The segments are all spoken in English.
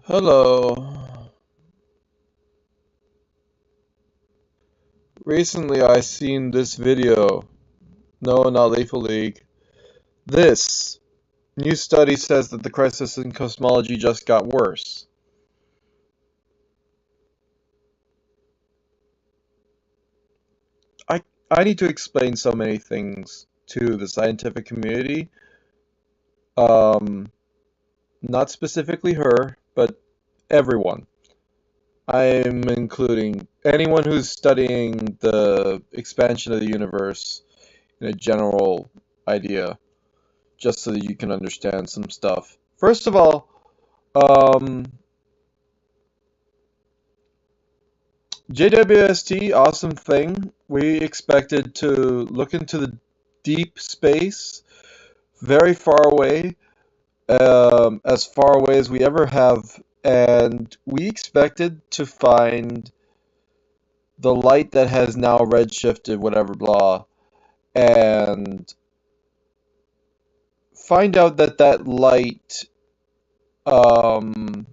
Hello. Recently I seen this video. No, not Lethal League. This new study says that the crisis in cosmology just got worse. I I need to explain so many things to the scientific community. Um, Not specifically her, but everyone. I'm including anyone who's studying the expansion of the universe in a general idea, just so that you can understand some stuff. First of all, um, JWST, awesome thing. We expected to look into the deep space, very as far away as we ever have, and we expected to find the light that has now redshifted, whatever, blah, and find out that that light um,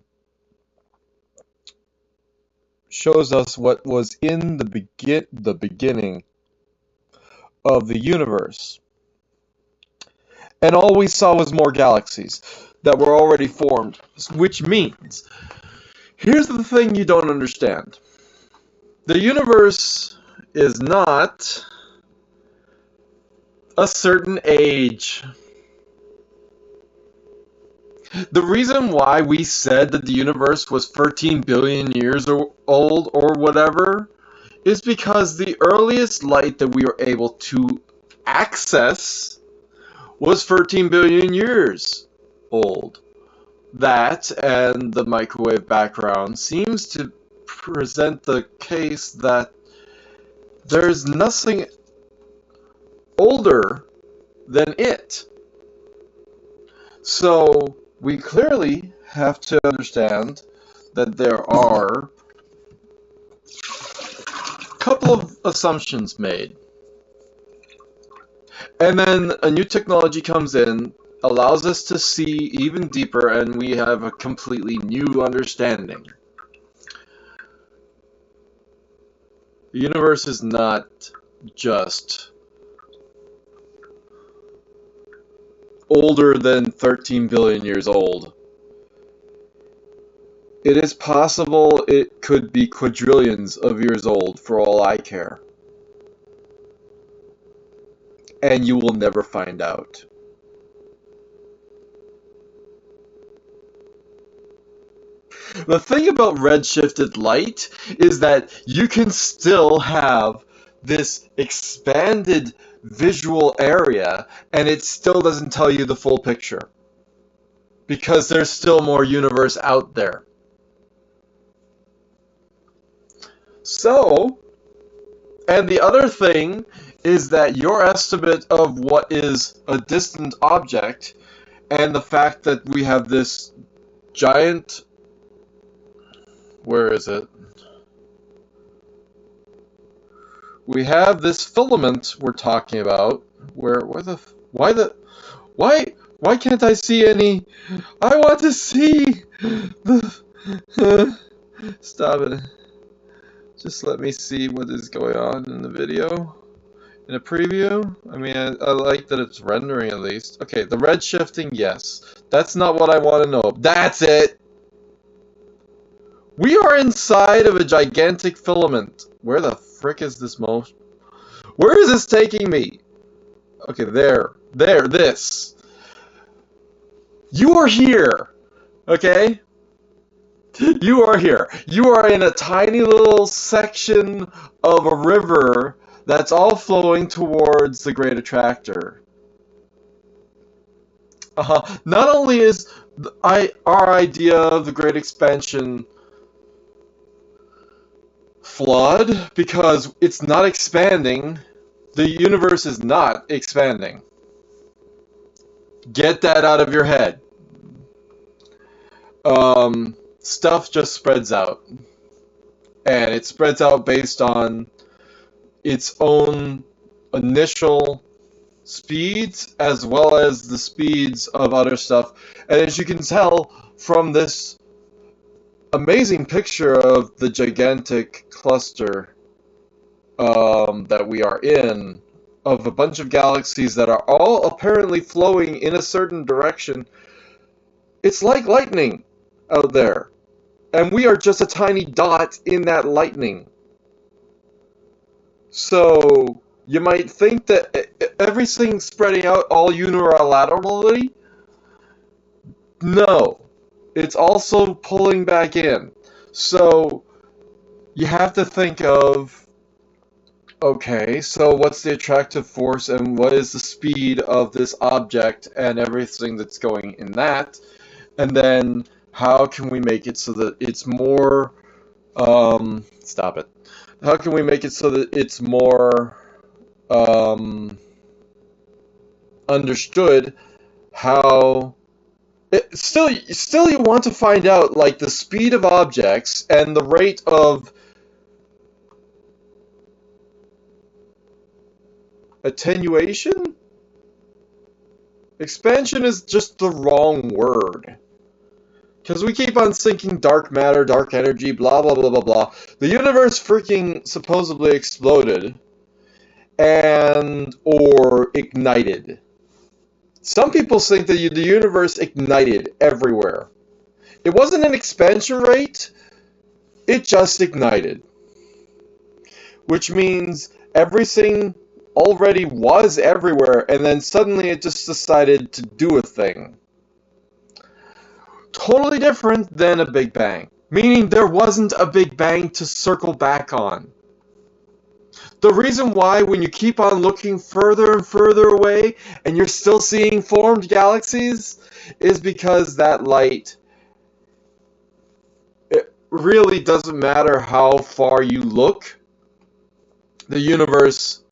shows us what was in the beginning of the universe. And all we saw was more galaxies that were already formed, which means, here's the thing you don't understand. The universe is not a certain age. The reason why we said that the universe was 13 billion years old or whatever is because the earliest light that we were able to access was 13 billion years old. That and the microwave background seems to present the case that there's nothing older than it. So we clearly have to understand that there are a couple of assumptions made. And then a new technology comes in, allows us to see even deeper, and we have a completely new understanding. The universe is not just older than 13 billion years old. It is possible it could be quadrillions of years old for all I care. And you will never find out. The thing about redshifted light is that you can still have this expanded visual area and it still doesn't tell you the full picture because there's still more universe out there. So, and the other thing is that your estimate of what is a distant object and the fact that we have this giant, where is it? We have this filament we're talking about. Why can't I see any? I want to see the. Stop it. Just let me see what is going on in the video. In a preview? I mean, I like that it's rendering at least. Okay, the red shifting, yes. That's not what I want to know. That's it! We are inside of a gigantic filament. Where the frick is this most? Where is this taking me? Okay, there, this. You are here, okay? You are here. You are in a tiny little section of a river that's all flowing towards the Great Attractor. Not only is our idea of the Great Expansion flawed because it's not expanding, the universe is not expanding. Get that out of your head. Stuff just spreads out. And it spreads out based on its own initial speeds as well as the speeds of other stuff. And as you can tell from this amazing picture of the gigantic cluster that we are in, of a bunch of galaxies that are all apparently flowing in a certain direction. It's like lightning out there, and we are just a tiny dot in that lightning. So you might think that everything's spreading out all unilaterally. No, it's also pulling back in. So you have to think of, okay, so what's the attractive force and what is the speed of this object and everything that's going in that? And then how can we make it so that it's more, stop it. How can we make it so that it's more understood how still you want to find out like the speed of objects and the rate of attenuation? Expansion is just the wrong word. Because we keep on thinking dark matter, dark energy, blah blah blah blah blah. The universe freaking supposedly exploded and or ignited. Some people think that the universe ignited everywhere. It wasn't an expansion rate, it just ignited. Which means everything already was everywhere, and then suddenly it just decided to do a thing. Totally different than a Big Bang. Meaning there wasn't a Big Bang to circle back on. The reason why when you keep on looking further and further away and you're still seeing formed galaxies is because that light, it really doesn't matter how far you look. The universe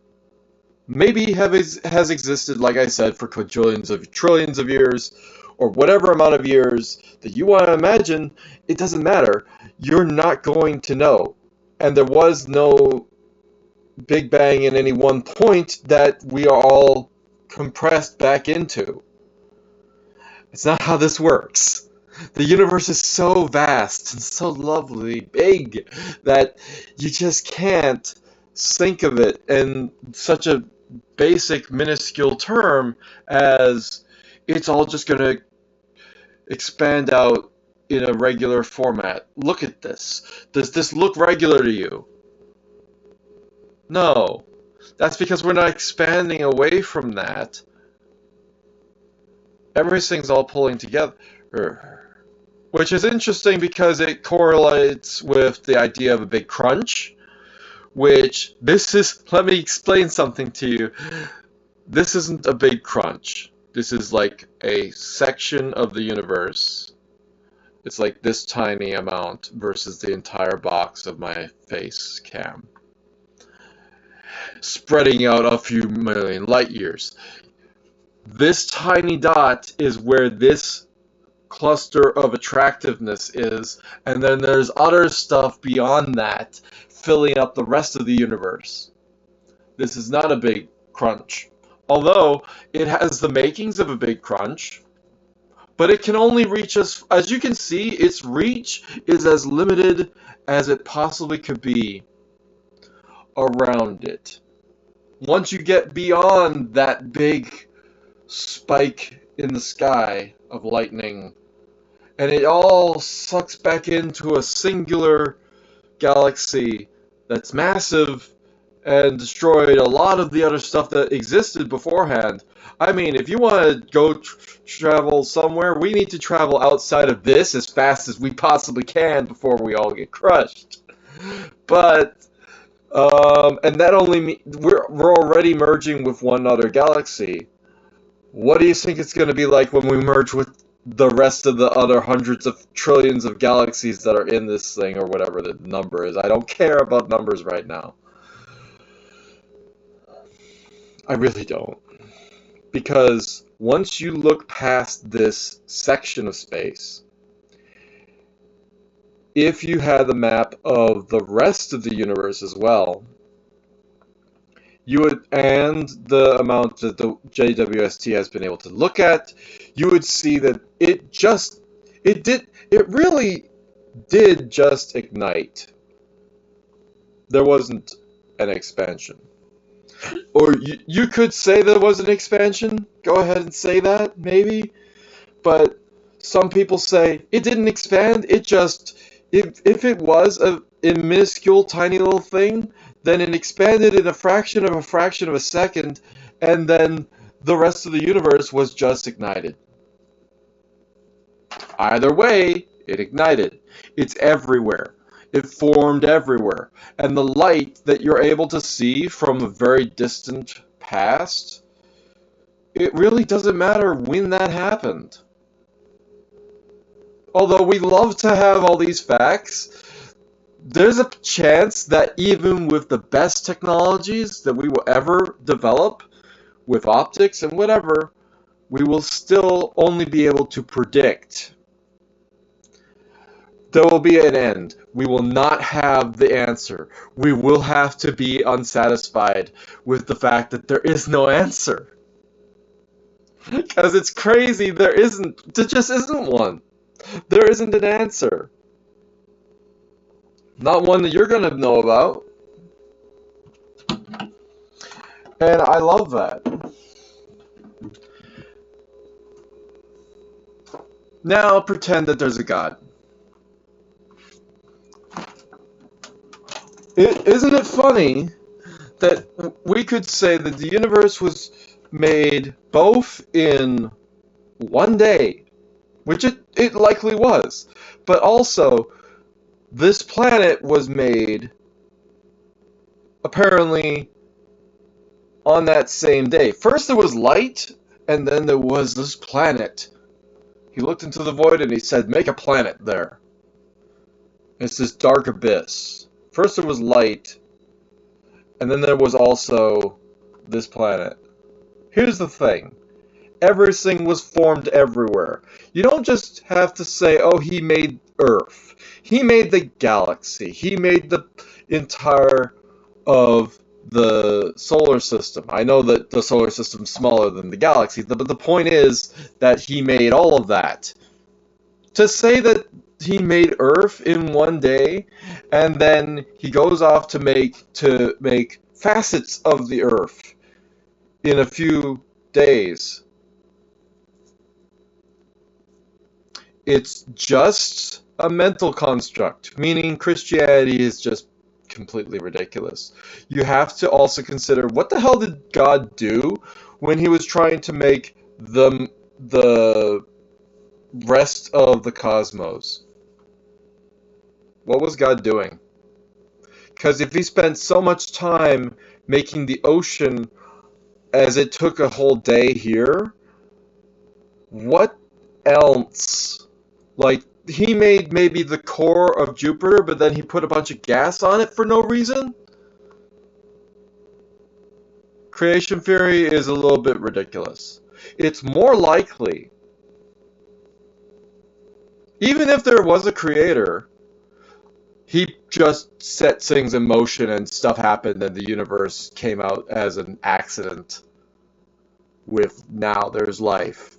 maybe has existed, like I said, for quadrillions of trillions of years, or whatever amount of years that you want to imagine. It doesn't matter. You're not going to know. And there was no Big Bang in any one point that we are all compressed back into. It's not how this works. The universe is so vast and so lovely big that you just can't think of it in such a basic, minuscule term as it's all just going to expand out in a regular format. Look at this. Does this look regular to you? No. That's because we're not expanding away from that. Everything's all pulling together. Which is interesting because it correlates with the idea of a big crunch. Which, let me explain something to you. This isn't a big crunch. This is like a section of the universe. It's like this tiny amount versus the entire box of my face cam. Spreading out a few million light years. This tiny dot is where this cluster of attractiveness is, and then there's other stuff beyond that filling up the rest of the universe. This is not a big crunch, although it has the makings of a big crunch, but it can only reach us, as you can see, its reach is as limited as it possibly could be around it. Once you get beyond that big spike in the sky of lightning, and it all sucks back into a singular galaxy that's massive and destroyed a lot of the other stuff that existed beforehand. I mean, if you want to go travel somewhere, we need to travel outside of this as fast as we possibly can before we all get crushed. But and that only we're already merging with one other galaxy. What do you think it's going to be like when we merge with the rest of the other hundreds of trillions of galaxies that are in this thing, or whatever the number is? I don't care about numbers right now. I really don't. Because once you look past this section of space, if you had the map of the rest of the universe as well, you would, and the amount that the JWST has been able to look at, you would see that it really did just ignite. There wasn't an expansion. Or you could say there was an expansion. Go ahead and say that, maybe. But some people say it didn't expand. It just, if it was a minuscule, tiny little thing, then it expanded in a fraction of a second, and then the rest of the universe was just ignited. Either way, it ignited. It's everywhere. It formed everywhere. And the light that you're able to see from a very distant past, it really doesn't matter when that happened. Although we love to have all these facts, there's a chance that even with the best technologies that we will ever develop, with optics and whatever, we will still only be able to predict. There will be an end. We will not have the answer. We will have to be unsatisfied with the fact that there is no answer. Because it's crazy, there just isn't one. There isn't an answer. Not one that you're going to know about. And I love that. Now pretend that there's a God. Isn't it funny that we could say that the universe was made both in one day, which it likely was, but also this planet was made apparently on that same day. First there was light, and then there was this planet. He looked into the void and he said, make a planet there. It's this dark abyss. First there was light, and then there was also this planet. Here's the thing. Everything was formed everywhere. You don't just have to say, oh, he made Earth. He made the galaxy. He made the entire of the solar system. I know that the solar system's smaller than the galaxy, but the point is that he made all of that. To say that he made Earth in one day, and then he goes off to make facets of the Earth in a few days. It's just a mental construct, meaning Christianity is just completely ridiculous. You have to also consider, what the hell did God do when he was trying to make the rest of the cosmos? What was God doing? Because if he spent so much time making the ocean as it took a whole day here, what else? Like, he made maybe the core of Jupiter, but then he put a bunch of gas on it for no reason? Creation theory is a little bit ridiculous. It's more likely, even if there was a creator, he just set things in motion and stuff happened and the universe came out as an accident with now there's life.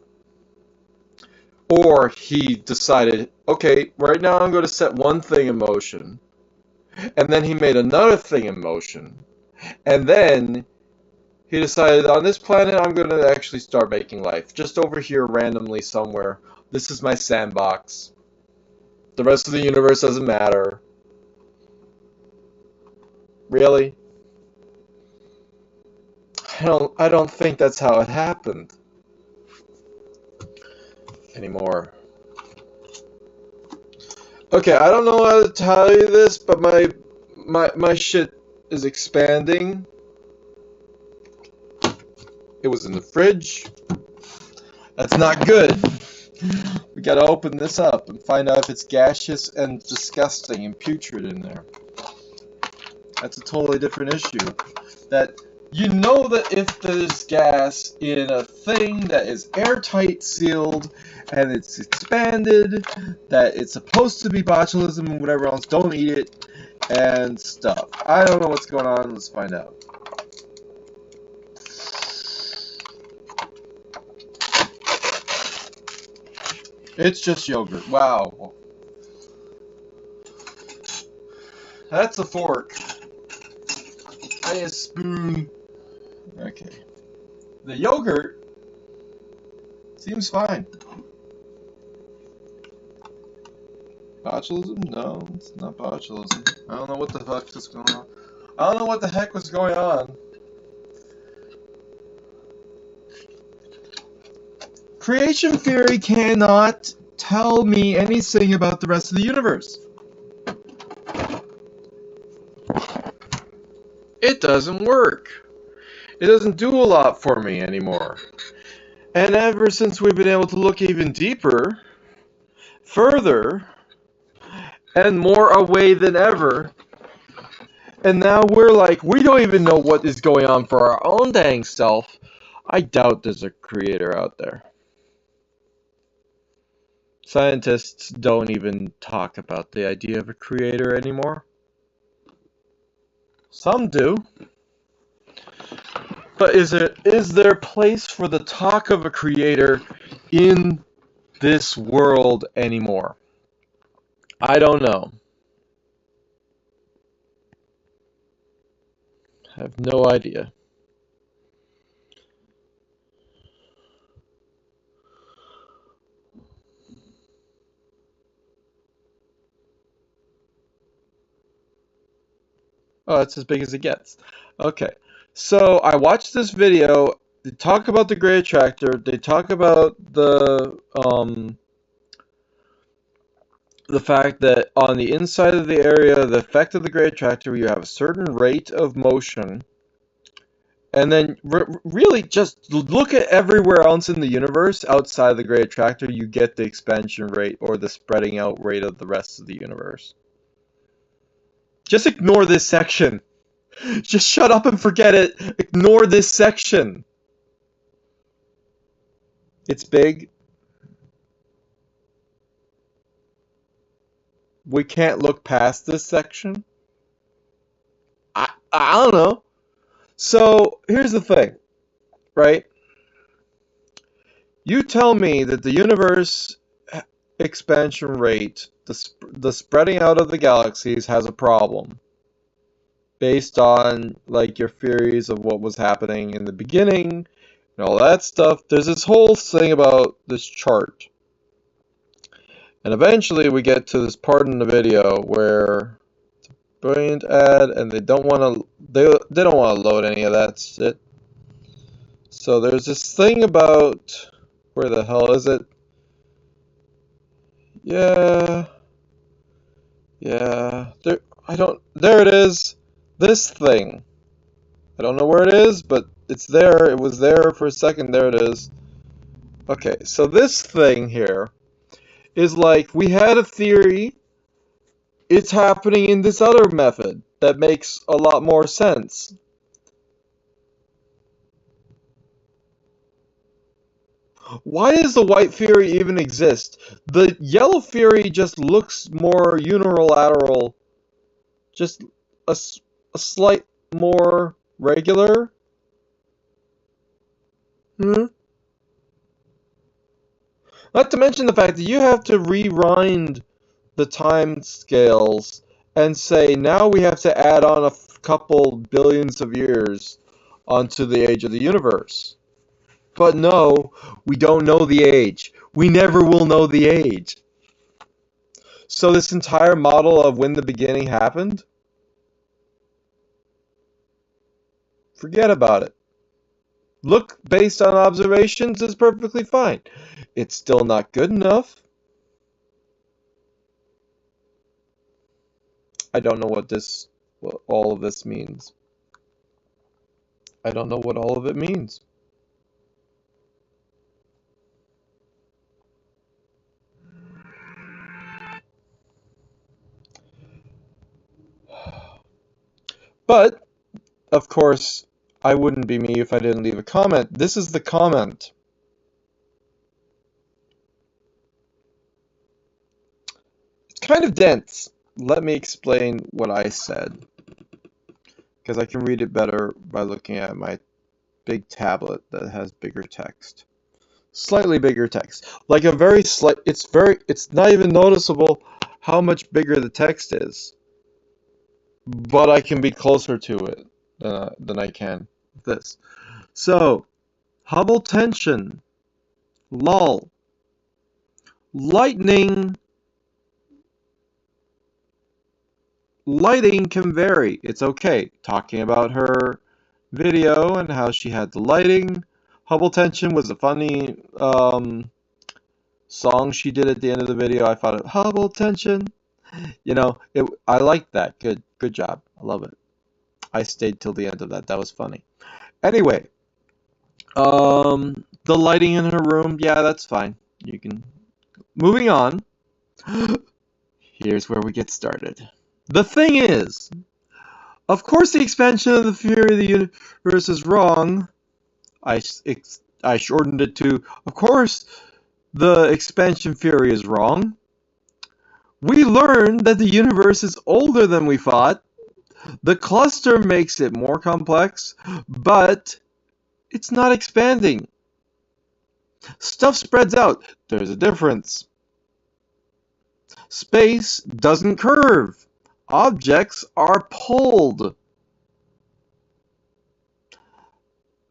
Or he decided, okay, right now I'm going to set one thing in motion. And then he made another thing in motion. And then he decided, on this planet I'm going to actually start making life. Just over here randomly somewhere. This is my sandbox. The rest of the universe doesn't matter. Really? I don't think that's how it happened anymore. Okay, I don't know how to tell you this, but my shit is expanding. It was in the fridge. That's not good. We gotta open this up and find out if it's gaseous and disgusting and putrid in there. That's a totally different issue. That you know that if there's gas in a thing that is airtight sealed and it's expanded, that it's supposed to be botulism and whatever else, don't eat it and stuff. I don't know what's going on, let's find out. It's just yogurt. Wow. That's a fork. I need a spoon. Okay. The yogurt seems fine. Botulism? No, it's not botulism. I don't know what the fuck is going on. I don't know what the heck was going on. Creation theory cannot tell me anything about the rest of the universe. It doesn't work. It doesn't do a lot for me anymore. And ever since we've been able to look even deeper, further, and more away than ever, and now we're like, we don't even know what is going on for our own dang self. I doubt there's a creator out there. Scientists don't even talk about the idea of a creator anymore. Some do. But is there place for the talk of a creator in this world anymore? I don't know. I have no idea. Oh, it's as big as it gets. Okay. So I watched this video. They talk about the Great Attractor. They talk about the fact that on the inside of the area, the effect of the Great Attractor, you have a certain rate of motion. And then really just look at everywhere else in the universe outside of the Great Attractor, you get the expansion rate or the spreading out rate of the rest of the universe. Just ignore this section. Just shut up and forget it. Ignore this section. It's big. We can't look past this section. I don't know. So here's the thing, right? You tell me that the universe expansion rate, the spreading out of the galaxies has a problem based on like your theories of what was happening in the beginning and all that stuff. There's this whole thing about this chart. And eventually we get to this part in the video where it's a brilliant ad and they don't want to load any of that shit. So there's this thing about, where the hell is it? Yeah. There it is. This thing. I don't know where it is, but it's there. It was there for a second. There it is. Okay, so this thing here is like, we had a theory. It's happening in this other method that makes a lot more sense. Why does the white theory even exist? The yellow theory just looks more unilateral, just a slight more regular. Not to mention the fact that you have to rewind the time scales and say, now we have to add on a couple billions of years onto the age of the universe. But no, we don't know the age. We never will know the age. So this entire model of when the beginning happened, forget about it. Look based on observations is perfectly fine. It's still not good enough. I don't know what all of this means. I don't know what all of it means. But, of course, I wouldn't be me if I didn't leave a comment. This is the comment. It's kind of dense. Let me explain what I said, because I can read it better by looking at my big tablet that has bigger text. Slightly bigger text. Like a very slight, it's not even noticeable how much bigger the text is. but I can be closer to it than I can with this. So, Hubble tension, lull, lightning, lighting can vary. It's okay. Talking about her video and how she had the lighting. Hubble tension was a funny song she did at the end of the video. I thought it Hubble tension. I liked that. Good job. I love it. I stayed till the end of that. That was funny. Anyway, the lighting in her room, yeah, that's fine. You can. Moving on. Here's where we get started. The thing is, of course, the expansion of the theory of the universe is wrong. I shortened it to, of course, the expansion theory is wrong. We learned that the universe is older than we thought. The cluster makes it more complex, but it's not expanding. Stuff spreads out. There's a difference. Space doesn't curve. Objects are pulled.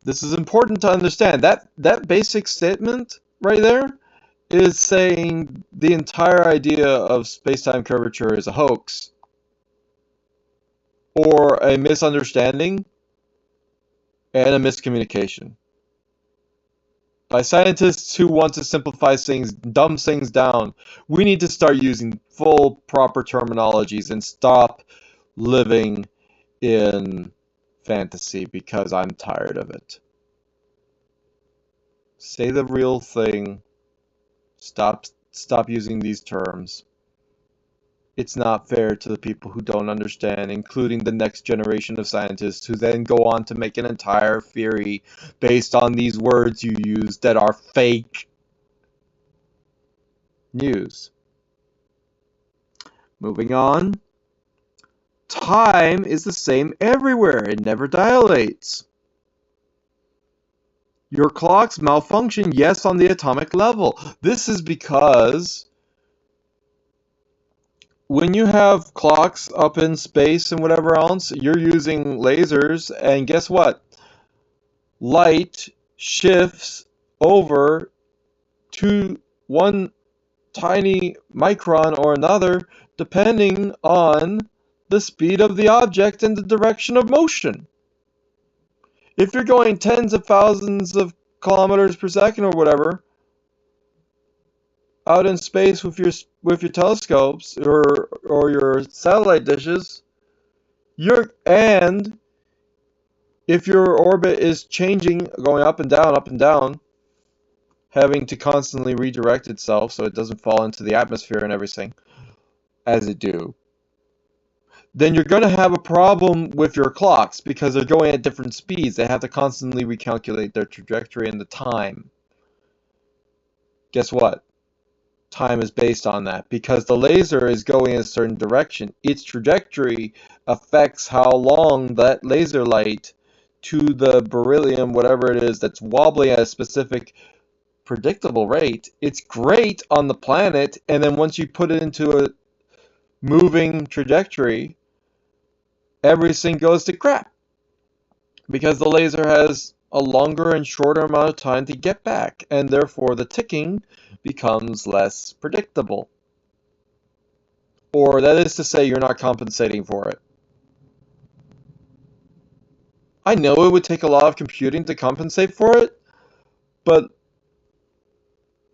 This is important to understand. That basic statement right there is saying the entire idea of space-time curvature is a hoax or a misunderstanding and a miscommunication by scientists who want to simplify things, dumb things down. We need to start using full, proper terminologies and stop living in fantasy because I'm tired of it. Say the real thing. Stop using these terms. It's not fair to the people who don't understand, including the next generation of scientists who then go on to make an entire theory based on these words you use that are fake news. Moving on. Time is the same everywhere. It never dilates. Your clocks malfunction, yes, on the atomic level. This is because when you have clocks up in space and whatever else, you're using lasers, and guess what? Light shifts over to one tiny micron or another depending on the speed of the object and the direction of motion. If you're going tens of thousands of kilometers per second or whatever, out in space with your telescopes or your satellite dishes, and if your orbit is changing, going up and down, having to constantly redirect itself so it doesn't fall into the atmosphere and everything, as it do, then you're going to have a problem with your clocks because they're going at different speeds. They have to constantly recalculate their trajectory and the time. Guess what? Time is based on that because the laser is going in a certain direction. Its trajectory affects how long that laser light to the beryllium, whatever it is, that's wobbling at a specific predictable rate. It's great on the planet, and then once you put it into a moving trajectory, everything goes to crap because the laser has a longer and shorter amount of time to get back, and therefore the ticking becomes less predictable. Or that is to say, you're not compensating for it. I know it would take a lot of computing to compensate for it, but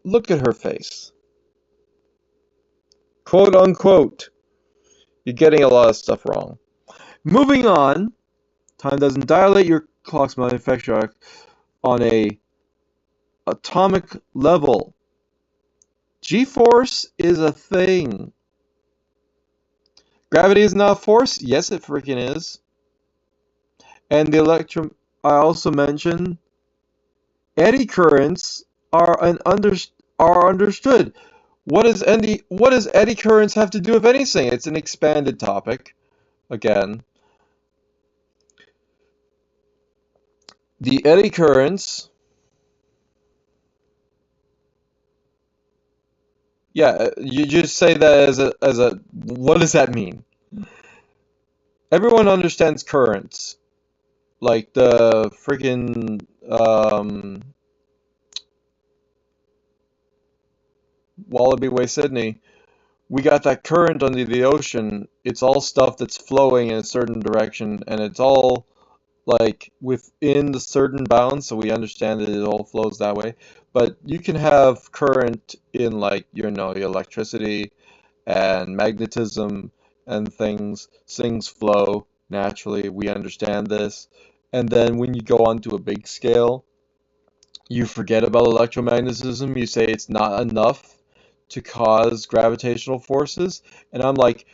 look at her face. Quote unquote, you're getting a lot of stuff wrong. Moving on, time doesn't dilate, your clock's manufactured on a atomic level. G-force is a thing. Gravity is not a force? Yes, it freaking is. And the I also mentioned eddy currents are understood. What does eddy currents have to do with anything? It's an expanded topic. Again, the eddy currents. Yeah, you just say that as a. What does that mean? Everyone understands currents, like the freaking Wallaby Way, Sydney. We got that current under the ocean. It's all stuff that's flowing in a certain direction, and it's all like within the certain bounds, so we understand that it all flows that way. But you can have current in like, your electricity and magnetism and things. Things flow naturally. We understand this. And then when you go onto a big scale, you forget about electromagnetism. You say it's not enough to cause gravitational forces. And I'm like,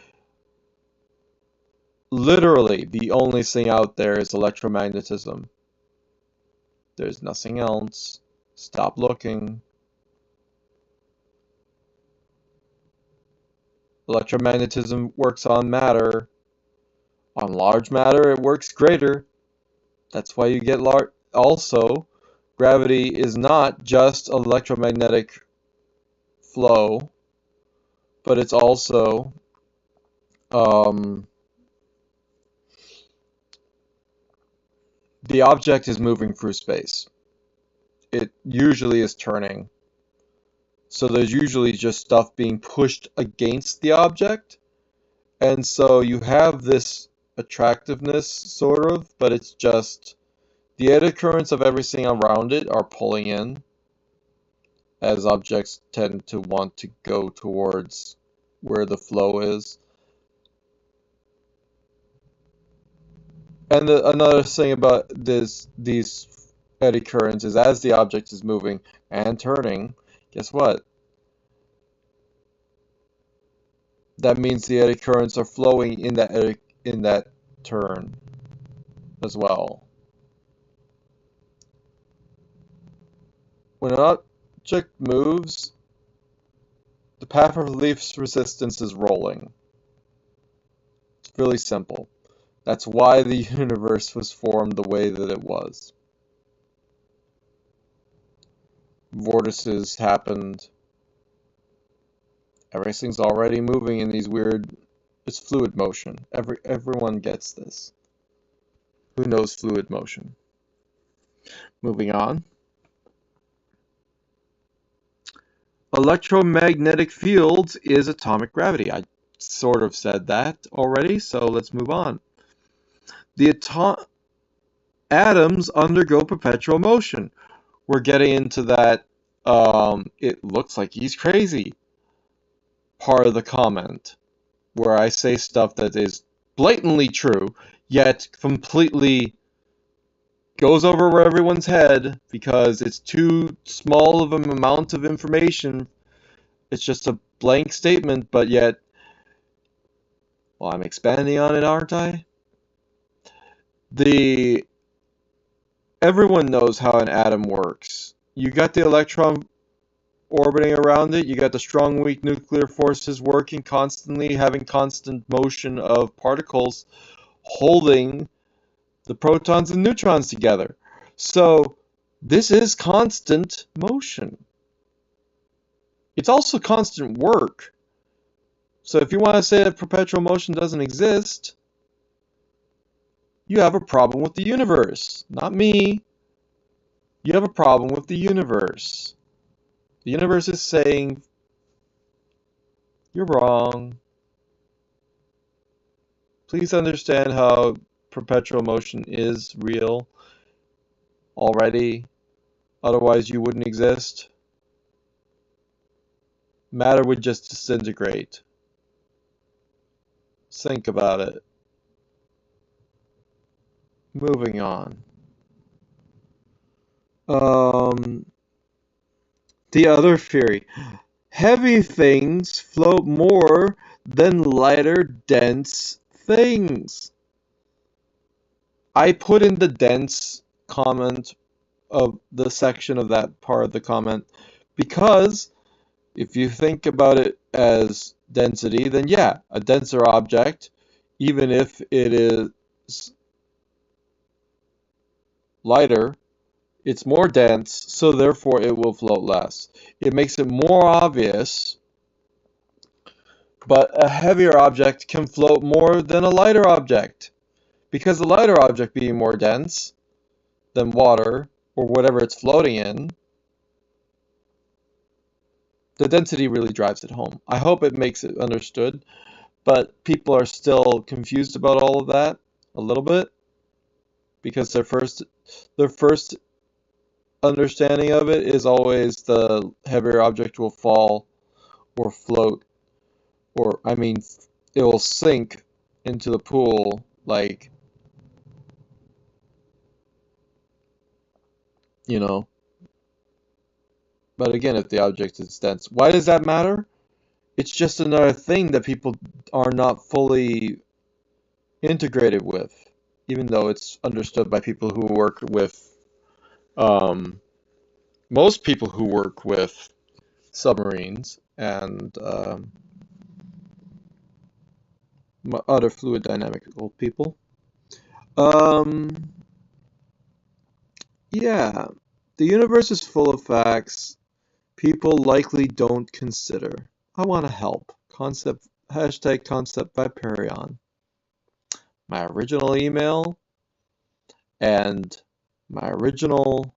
literally, the only thing out there is electromagnetism. There's nothing else. Stop looking. Electromagnetism works on matter. On large matter, it works greater. That's why you get large. Also, gravity is not just electromagnetic flow, but it's also the object is moving through space. It usually is turning. So there's usually just stuff being pushed against the object. And so you have this attractiveness, sort of, but it's just the eddy currents of everything around it are pulling in, as objects tend to want to go towards where the flow is. And another thing about these eddy currents is as the object is moving and turning, guess what? That means the eddy currents are flowing in that turn as well. When an object moves, the path of least resistance is rolling. It's really simple. That's why the universe was formed the way that it was. Vortices happened. Everything's already moving in these weird... It's fluid motion. Everyone gets this. Who knows fluid motion? Moving on. Electromagnetic fields is atomic gravity. I sort of said that already, so let's move on. The atoms undergo perpetual motion. We're getting into that it looks like he's crazy part of the comment, where I say stuff that is blatantly true, yet completely goes over everyone's head because it's too small of an amount of information. It's just a blank statement, but yet, well, I'm expanding on it, aren't I? Everyone knows how an atom works. You got the electron orbiting around it, you got the strong weak nuclear forces working constantly, having constant motion of particles holding the protons and neutrons together. So this is constant motion. It's also constant work. So if you want to say that perpetual motion doesn't exist, you have a problem with the universe. Not me. You have a problem with the universe. The universe is saying, you're wrong. Please understand how perpetual motion is real already. Otherwise, you wouldn't exist. Matter would just disintegrate. Think about it. Moving on. The other theory. Heavy things float more than lighter, dense things. I put in the dense comment of the section of that part of the comment because if you think about it as density, then yeah, a denser object, even if it is lighter, it's more dense, so therefore it will float less. It makes it more obvious But a heavier object can float more than a lighter object, because the lighter object being more dense than water or whatever it's floating in, the density really drives it home. I hope it makes it understood, but people are still confused about all of that a little bit because their first understanding of it is always the heavier object will fall or float, or I mean it will sink into the pool, like, you know. But again, if the object is dense, why does that matter? It's just another thing that people are not fully integrated with, even though it's understood by people who work with, um, most people who work with submarines and other fluid dynamical people. Um, yeah, the universe is full of facts people likely don't consider. I want to help. Concept Viperion. My original email and my original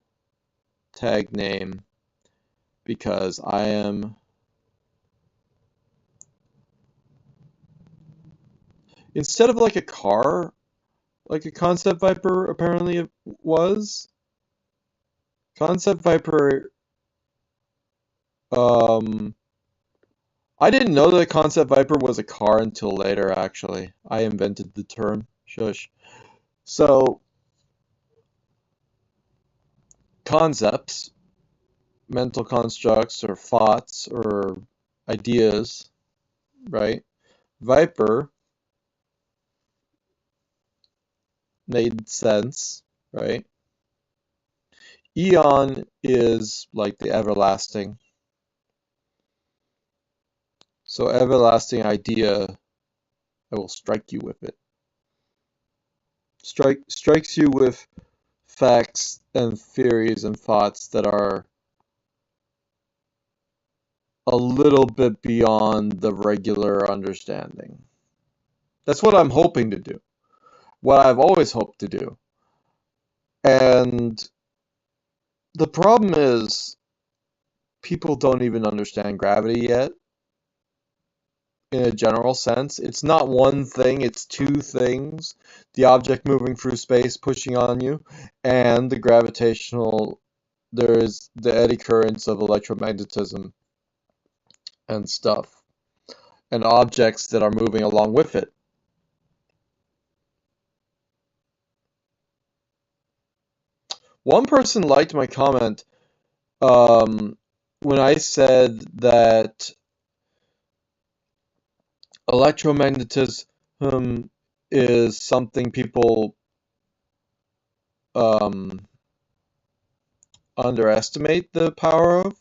tag name, because I am, instead of like a car, like a Concept Viper apparently it was. Concept Viper, um, I didn't know that Concept Viper was a car until later, actually. I invented the term. Shush. So, concepts, mental constructs, or thoughts, or ideas, right? Viper made sense, right? Eon is like the everlasting. So everlasting idea, I will strike you with it. Strikes you with facts and theories and thoughts that are a little bit beyond the regular understanding. That's what I'm hoping to do. What I've always hoped to do. And the problem is people don't even understand gravity yet. In a general sense. It's not one thing, it's two things. The object moving through space pushing on you, and the gravitational, there's the eddy currents of electromagnetism and stuff, and objects that are moving along with it. One person liked my comment when I said that electromagnetism is something people um, underestimate the power of,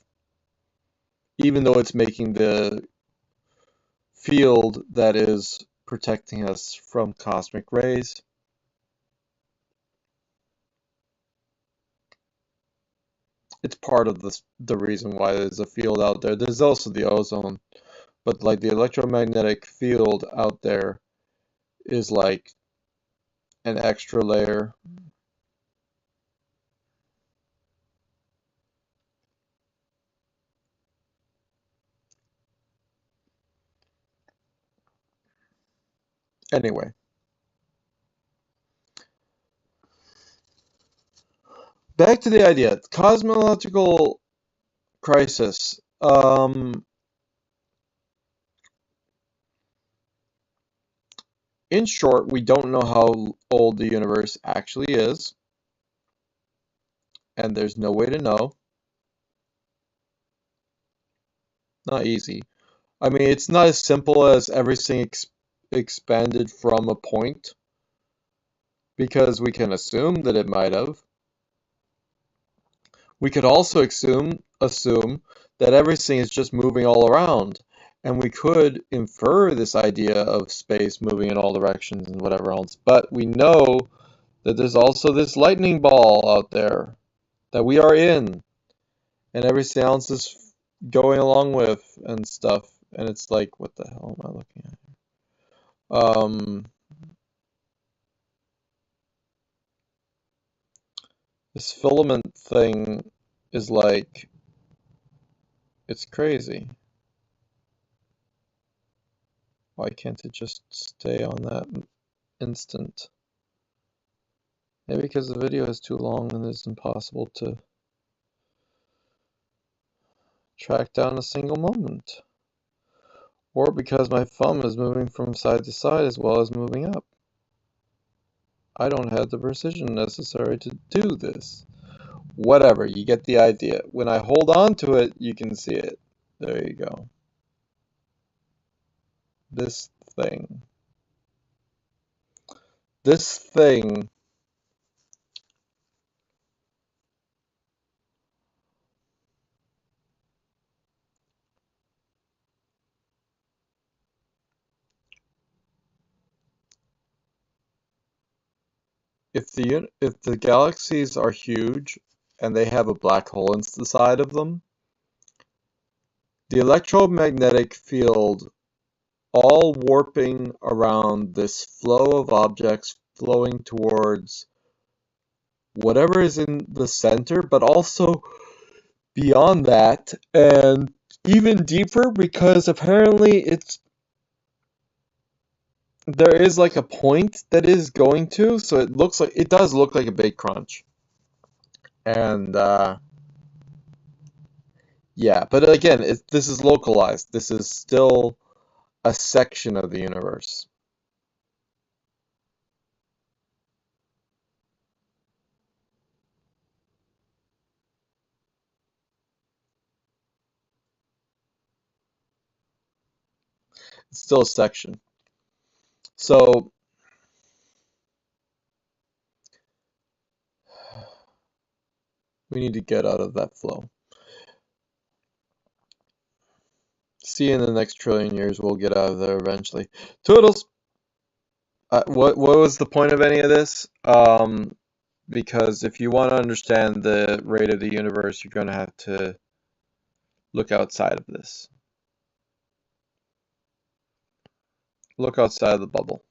even though it's making the field that is protecting us from cosmic rays. It's part of the reason why there's a field out there. There's also the ozone, but like the electromagnetic field out there is like an extra layer. Anyway, back to the idea. Cosmological crisis. In short, we don't know how old the universe actually is, and there's no way to know. Not easy. I mean, it's not as simple as everything expanded from a point, because we can assume that it might have. We could also assume that everything is just moving all around, and we could infer this idea of space moving in all directions and whatever else. But we know that there's also this lightning ball out there that we are in, and everything else is going along with and stuff. And it's like, what the hell am I looking at? Um, this filament thing is like, it's crazy. Why can't it just stay on that instant? Maybe because the video is too long and it's impossible to track down a single moment. Or because my thumb is moving from side to side as well as moving up. I don't have the precision necessary to do this. Whatever, you get the idea. When I hold on to it, you can see it. There you go. This thing. This thing. If the galaxies are huge and they have a black hole inside of them, the electromagnetic field all warping around this flow of objects flowing towards whatever is in the center, but also beyond that, and even deeper because apparently there is like a point that is going to, so it does look like a big crunch. And yeah, but again, this is localized. This is still a section of the universe. It's still a section. So we need to get out of that flow. See you in the next trillion years. We'll get out of there eventually. Toodles! What was the point of any of this? Because if you want to understand the rate of the universe, you're going to have to look outside of this. Look outside of the bubble.